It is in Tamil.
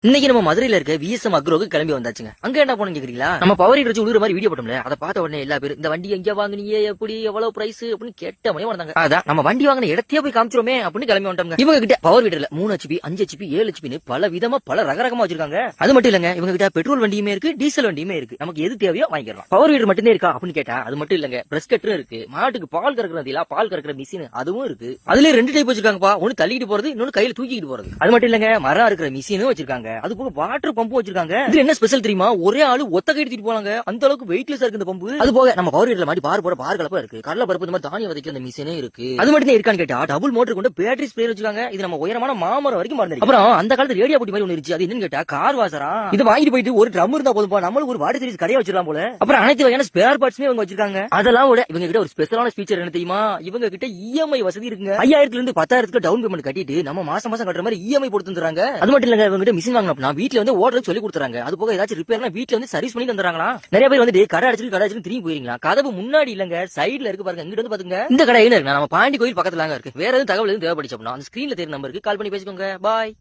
இன்னைக்கு நம்ம மதுரையில இருக்க விஎஸ்எம் அக்ரோக்கு கிளம்பி வந்தாச்சுங்க. அங்க என்ன போனீங்க கேக்குறீங்களா? நம்ம பவர் ஹீட்டர் வச்சு உழுற மாதிரி வீடியோ போட்டோம்ல, அதை பார்த்த உடனே எல்லா பேரும் இந்த வண்டி எங்க வாங்குனீங்க, எப்படி எவ்வளவு பிரைஸ் அப்படின்னு கேட்ட மணி வந்தாங்க. அதான் நம்ம வண்டி வாங்கின இடத்தையே போய் காமிச்சிரோமே அப்படின்னு கிளம்பி வந்துட்டாங்க. இவங்க கிட்ட பவர் ஹீட்டர்ல 3 HP 5 HP 7 HP பல விதமா பல ரகரகமா வச்சிருக்காங்க. அது மட்டும் இல்லங்க, இவங்க கிட்ட பெட்ரோல் வண்டியுமே இருக்கு, டீசல் வண்டியுமே இருக்கு. நமக்கு எது தேவையோ வாங்கிடலாம். பவர் ஹீட்டர் மட்டும் இருக்கா அப்படின்னு கேட்டா அது மட்டும் இல்லங்க, பிரஷ் கட்டரும் இருக்கு, மாட்டுக்கு பால் கறக்குறதுல பால் கறக்குற மிஷின் அதுவும் இருக்கு. அதுல 2 டைப் வச்சிருக்காங்கப்பா, ஒன்னு தள்ளிட்டு போறது, இன்னொன்னு கையில தூக்கிட்டு போறது. அது மட்டும் இல்லங்க, மரம் இருக்கிற மிஷினும் வச்சிருக்காங்க. அது போக வாட்டர் பம்பு வச்சிருக்காங்க. இது என்ன ஸ்பெஷல் தெரியுமா? ஒரே ஆளு ஒத்த கை எடுத்துட்டு போறாங்க. அந்த அளவுக்கு வெயிட்லெஸ்ஸா இருக்கு இந்த பம்பு. அது போக நம்ம பவர் ஹீட்டர்ல மாதிரி பார் போட பார் கலப்பா இருக்கு. கடலை பருப்பு இந்த மாதிரி தானியம் விதைக்கிற அந்த மிஷினே இருக்கு. அது மட்டும் தான் இருக்கான்னு கேட்டா டபுள் மோட்டர் கொண்டு பேட்டரி ஸ்ப்ரே வச்சிருக்காங்க. இது நம்ம உயரமான மாமரம் வரைக்கும் மறந்துருக்கு. அப்புறம் அந்த காலத்துல ரேடியோ போட்டி மாதிரி ஒன்னு இருந்துச்சு. அது என்னன்னு கேட்டா கார் வாசரா. இது வாங்கிட்டு போயிட்டு ஒரு ட்ரம் இருந்தா போதும்பா, நம்மளுக்கு ஒரு வாட்டர் சீரிஸ் கடையா வச்சிடலாம் போல. அப்புறம் அனைத்து வகையான ஸ்பேர் பார்ட்ஸ்மே இவங்க வச்சிருக்காங்க. அதெல்லாம் விட இவங்க கிட்ட ஒரு ஸ்பெஷலான ஃபீச்சர் என்ன தெரியுமா? இவங்க கிட்ட இஎம்ஐ வசதி இருக்குங்க. 5000 இருந்து 10,000 டவுன் பேமெண்ட் கட்டிட்டு நம்ம மாசம் மாசம் கட்டுற மாதிரி இஎம்ஐ போட்டு தந்துறாங்க. அது மட்டும் இல்லங்க, இவங்க கிட்ட மிஷின் வாங்கினா வீட்ல வந்து ஓடுறது சொல்லி கொடுத்துறாங்க. அது போக ஏதாச்சும் ரிப்பேர்னா வீட்ல வந்து சர்வீஸ் பண்ணி தந்துறாங்களா. நிறைய பேர் வந்து கடை அடிச்சு திரும்பி போயிருங்களா. கதவு முன்னாடி இல்லங்க, சைடுல இருக்கு பாருங்க. இங்கிட்டு வந்து பாத்துங்க. இந்த கடை என்ன இருக்கு, நம்ம பாண்டி கோயில் பக்கத்துல இருக்கு. வேற எதுவும் தகவல் எதுவும் தேவைப்படுச்சு அப்படின்னா அந்த ஸ்கிரீன்ல தெரியும் நம்பருக்கு கால் பண்ணி பேசிக்கோங்க. பாய்.